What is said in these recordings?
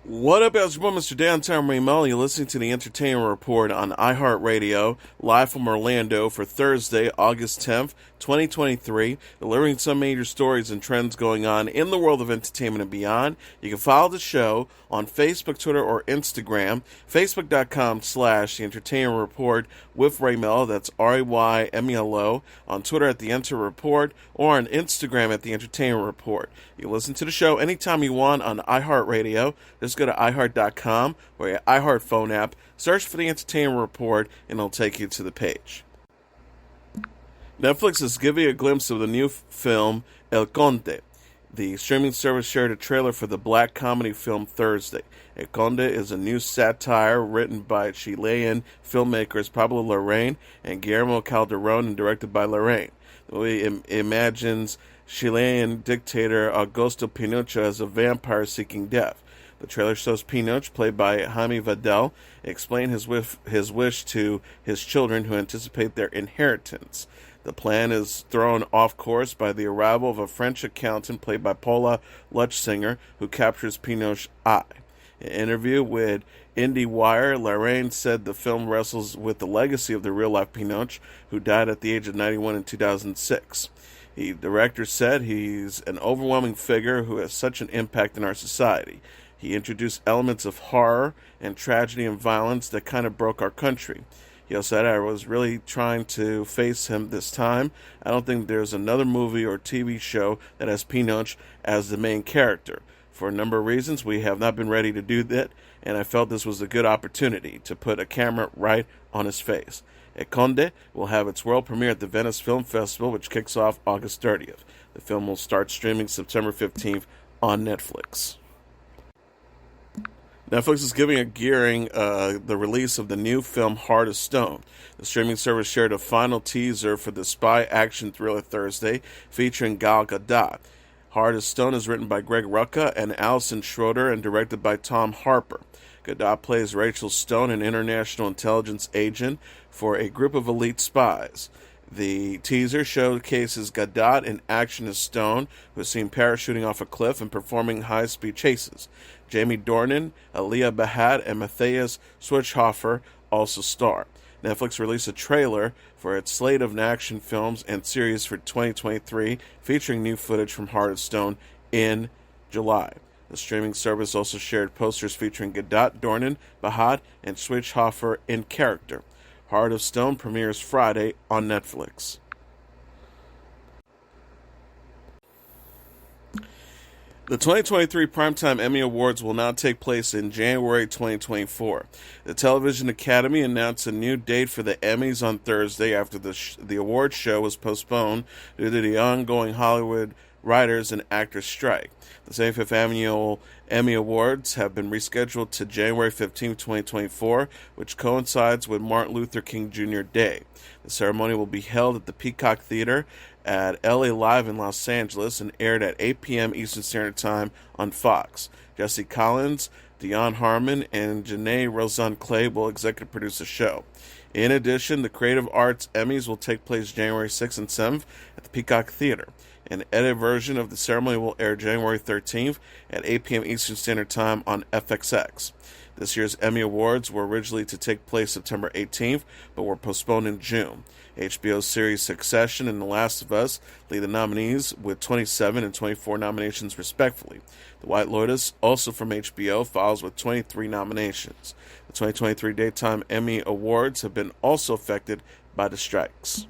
What up, it's your boy, Mr. Downtown Melo. You're listening to the Entertainment Report on iHeartRadio, live from Orlando for Thursday, August 10th, 2023, delivering some major stories and trends going on in the world of entertainment and beyond. You can follow the show on Facebook, Twitter, or Instagram, facebook.com/The Entertainment Report with Ray Melo, that's RAYMELO, on Twitter at The Enter Report, or on Instagram at The Entertainment Report. You can listen to the show anytime you want on iHeartRadio. Just go to iHeart.com or your iHeart phone app, search for The Entertainment Report, and it'll take you to the page. Netflix is giving a glimpse of the new film El Conde. The streaming service shared a trailer for the black comedy film Thursday. El Conde is a new satire written by Chilean filmmakers Pablo Larrain and Guillermo Calderón and directed by Larrain. The movie imagines Chilean dictator Augusto Pinochet as a vampire seeking death. The trailer shows Pinochet, played by Jaime Vadel, explain his wish to his children who anticipate their inheritance. The plan is thrown off course by the arrival of a French accountant played by Paula Lutzinger, who captures Pinochet's eye. In an interview with IndieWire, Larrain said the film wrestles with the legacy of the real-life Pinochet, who died at the age of 91 in 2006. The director said he's an overwhelming figure who has such an impact in our society. He introduced elements of horror and tragedy and violence that kind of broke our country. He also said, I was really trying to face him this time. I don't think there's another movie or TV show that has Pinochet as the main character. For a number of reasons, we have not been ready to do that, and I felt this was a good opportunity to put a camera right on his face. El Conde will have its world premiere at the Venice Film Festival, which kicks off August 30th. The film will start streaming September 15th on Netflix. Netflix is giving a gearing the release of the new film Heart of Stone. The streaming service shared a final teaser for the spy action thriller Thursday, featuring Gal Gadot. Heart of Stone is written by Greg Rucka and Alison Schroeder and directed by Tom Harper. Gadot plays Rachel Stone, an international intelligence agent for a group of elite spies. The teaser showcases Gadot in action as Stone, who is seen parachuting off a cliff and performing high-speed chases. Jamie Dornan, Aliyah Bahad, and Matthias Schweighöfer also star. Netflix released a trailer for its slate of action films and series for 2023, featuring new footage from Heart of Stone in July. The streaming service also shared posters featuring Gadot, Dornan, Bahad, and Schweighöfer in character. Heart of Stone premieres Friday on Netflix. The 2023 Primetime Emmy Awards will now take place in January 2024. The Television Academy announced a new date for the Emmys on Thursday after the awards show was postponed due to the ongoing Hollywood writers and actors strike. The 75th Annual Emmy Awards have been rescheduled to January 15, 2024, which coincides with Martin Luther King Jr. Day. The ceremony will be held at the Peacock Theater at LA Live in Los Angeles and aired at 8 p.m. Eastern Standard Time on Fox. Jesse Collins, Dion Harmon, and Janae Rosen-Clay will executive produce the show. In addition, the Creative Arts Emmys will take place January 6th and 7th at the Peacock Theater. An edited version of the ceremony will air January 13th at 8 p.m. Eastern Standard Time on FXX. This year's Emmy Awards were originally to take place September 18th, but were postponed in June. HBO's series Succession and The Last of Us lead the nominees with 27 and 24 nominations respectively. The White Lotus, also from HBO, follows with 23 nominations. The 2023 Daytime Emmy Awards have been also affected by the strikes.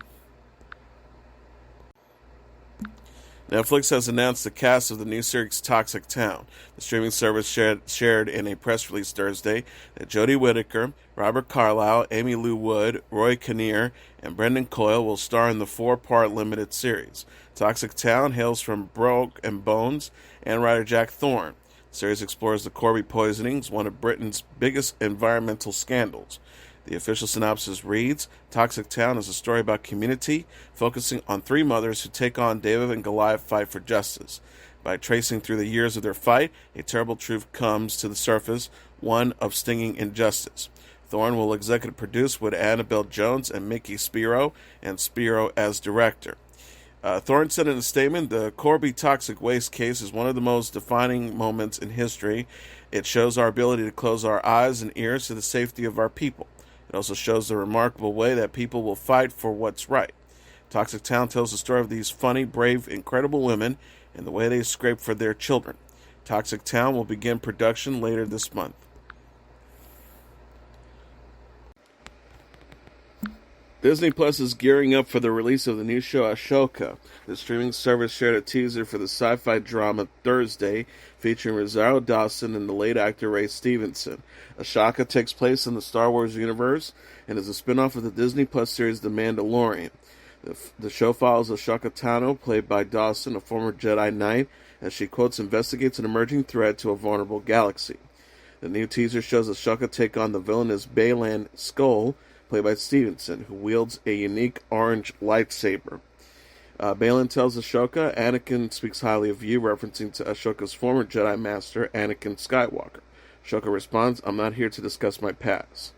Netflix has announced the cast of the new series Toxic Town. The streaming service shared in a press release Thursday that Jodie Whittaker, Robert Carlyle, Amy Lou Wood, Roy Kinnear, and Brendan Coyle will star in the 4-part limited series. Toxic Town hails from Broke and Bones and writer Jack Thorne. The series explores the Corby poisonings, one of Britain's biggest environmental scandals. The official synopsis reads, Toxic Town is a story about community, focusing on 3 mothers who take on David and Goliath fight for justice. By tracing through the years of their fight, a terrible truth comes to the surface, one of stinging injustice. Thorne will executive produce with Annabelle Jones and Mickey Spiro, and Spiro as director. Thorne said in a statement, the Corby toxic waste case is one of the most defining moments in history. It shows our ability to close our eyes and ears to the safety of our people. It also shows the remarkable way that people will fight for what's right. Toxic Town tells the story of these funny, brave, incredible women and the way they scrape for their children. Toxic Town will begin production later this month. Disney Plus is gearing up for the release of the new show Ahsoka. The streaming service shared a teaser for the sci-fi drama Thursday, featuring Rosario Dawson and the late actor Ray Stevenson. Ahsoka takes place in the Star Wars universe and is a spin-off of the Disney Plus series The Mandalorian. The show follows Ahsoka Tano, played by Dawson, a former Jedi Knight, as she, quotes, investigates an emerging threat to a vulnerable galaxy. The new teaser shows Ahsoka take on the villainous Baylan Skoll, played by Stevenson, who wields a unique orange lightsaber. Baylan tells Ahsoka, Anakin speaks highly of you, referencing to Ashoka's former Jedi Master, Anakin Skywalker. Ahsoka responds, I'm not here to discuss my past.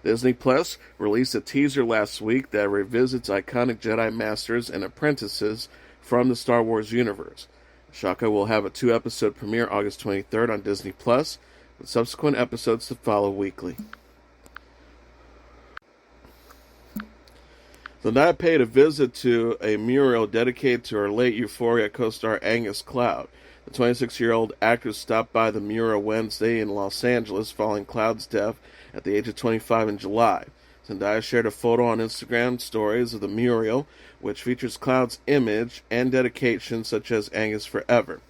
Disney Plus released a teaser last week that revisits iconic Jedi Masters and apprentices from the Star Wars universe. Ahsoka will have a 2-episode premiere August 23rd on Disney Plus, with subsequent episodes to follow weekly. Zendaya paid a visit to a mural dedicated to her late Euphoria co-star Angus Cloud. The 26-year-old actress stopped by the mural Wednesday in Los Angeles following Cloud's death at the age of 25 in July. Zendaya shared a photo on Instagram stories of the mural, which features Cloud's image and dedication such as Angus Forever.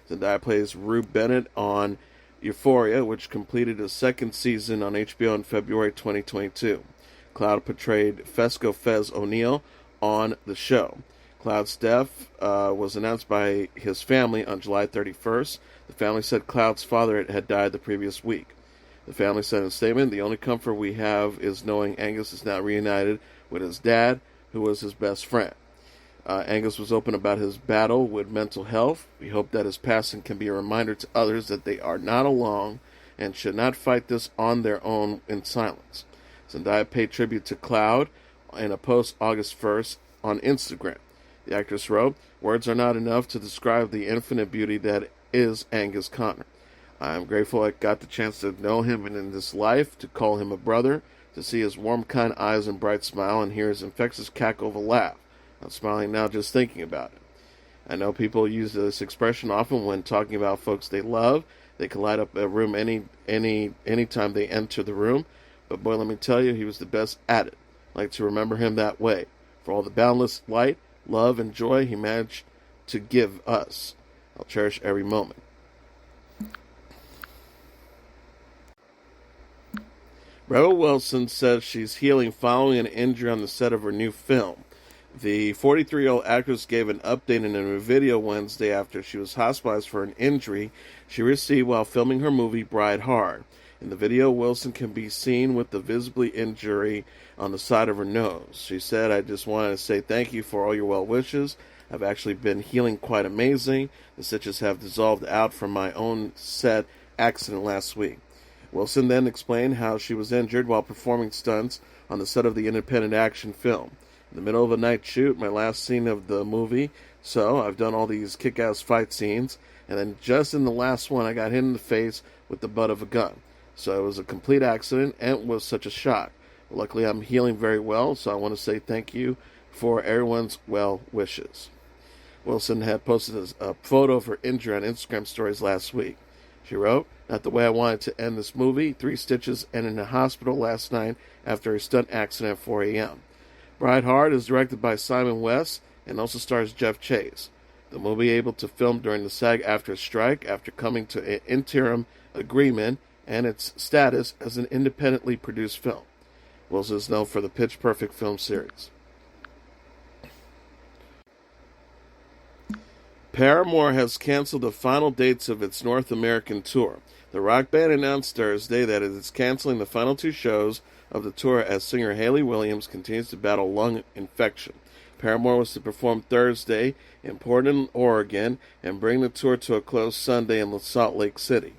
Zendaya plays Rue Bennett on Euphoria, which completed its second season on HBO in February 2022. Cloud portrayed Fesco Fez O'Neill on the show. Cloud's death was announced by his family on July 31st. The family said Cloud's father had died the previous week. The family said in a statement, the only comfort we have is knowing Angus is now reunited with his dad, who was his best friend. Angus was open about his battle with mental health. We hope that his passing can be a reminder to others that they are not alone and should not fight this on their own in silence. Zendaya paid tribute to Cloud in a post August 1st on Instagram. The actress wrote, words are not enough to describe the infinite beauty that is Angus Connor. I am grateful I got the chance to know him in this life, to call him a brother, to see his warm, kind eyes and bright smile, and hear his infectious cackle of a laugh. I'm smiling now just thinking about it. I know people use this expression often when talking about folks they love. They can light up a room anytime they enter the room. But boy, let me tell you, he was the best at it. I like to remember him that way. For all the boundless light, love, and joy he managed to give us. I'll cherish every moment. Rebel Wilson says she's healing following an injury on the set of her new film. The 43-year-old actress gave an update in a new video Wednesday after she was hospitalized for an injury she received while filming her movie Bride Hard. In the video, Wilson can be seen with the visibly injury on the side of her nose. She said, I just wanted to say thank you for all your well wishes. I've actually been healing quite amazing. The stitches have dissolved out from my own set accident last week. Wilson then explained how she was injured while performing stunts on the set of the independent action film. In the middle of a night shoot, my last scene of the movie, so I've done all these kick-ass fight scenes, and then just in the last one, I got hit in the face with the butt of a gun. So it was a complete accident, and it was such a shock. Luckily, I'm healing very well, so I want to say thank you for everyone's well wishes. Wilson had posted a photo of her injury on Instagram stories last week. She wrote, not the way I wanted to end this movie. 3 stitches and in the hospital last night after a stunt accident at 4 a.m. Bride Hard is directed by Simon West and also stars Jeff Chase. The movie able to film during the SAG-AFTRA strike after coming to an interim agreement and its status as an independently produced film. Wilson is known for the Pitch Perfect film series. Paramore has canceled the final dates of its North American tour. The rock band announced Thursday that it is canceling the final 2 shows of the tour as singer Hayley Williams continues to battle lung infection. Paramore was to perform Thursday in Portland, Oregon, and bring the tour to a close Sunday in Salt Lake City.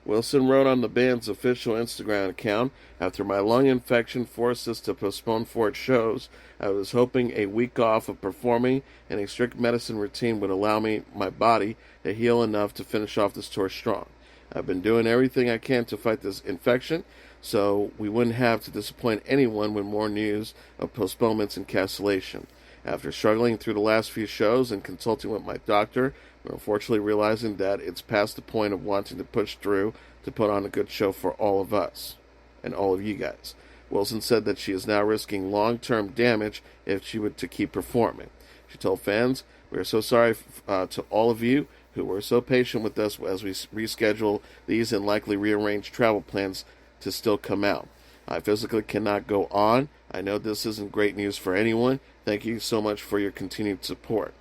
Wilson wrote on the band's official Instagram account, "After my lung infection forced us to postpone 4 shows, I was hoping a week off of performing and a strict medicine routine would allow my body to heal enough to finish off this tour strong. I've been doing everything I can to fight this infection, so we wouldn't have to disappoint anyone with more news of postponements and cancellation. After struggling through the last few shows and consulting with my doctor, we're unfortunately realizing that it's past the point of wanting to push through to put on a good show for all of us and all of you guys." Wilson said that she is now risking long-term damage if she were to keep performing. She told fans, "We are so sorry to all of you who were so patient with us as we reschedule these and likely rearrange travel plans to still come out. I physically cannot go on. I know this isn't great news for anyone. Thank you so much for your continued support."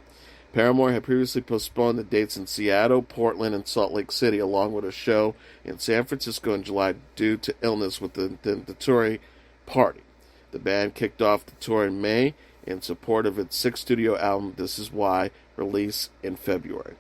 Paramore had previously postponed the dates in Seattle, Portland, and Salt Lake City, along with a show in San Francisco in July due to illness with the Tory Party. The band kicked off the tour in May in support of its 6th studio album, This Is Why, released in February.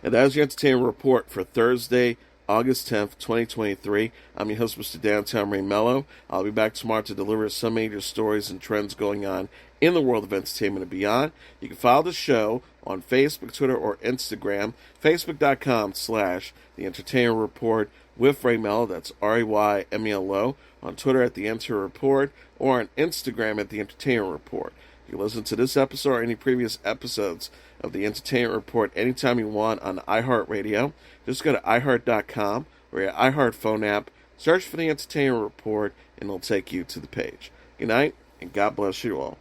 And that is your entertainment report for Thursday, August 10th, 2023. I'm your host, Mr. Downtown Ray Melo. I'll be back tomorrow to deliver some major stories and trends going on in the world of entertainment and beyond. You can follow the show on Facebook, Twitter, or Instagram. Facebook.com/The Entertainment Report with Ray Melo. That's RAYMELO. On Twitter at The Enter Report, or on Instagram at The Entertainment Report. You can listen to this episode or any previous episodes of The Entertainment Report anytime you want on iHeartRadio. Just go to iHeart.com or your iHeart phone app, search for The Entertainment Report, and it'll take you to the page. Good night, and God bless you all.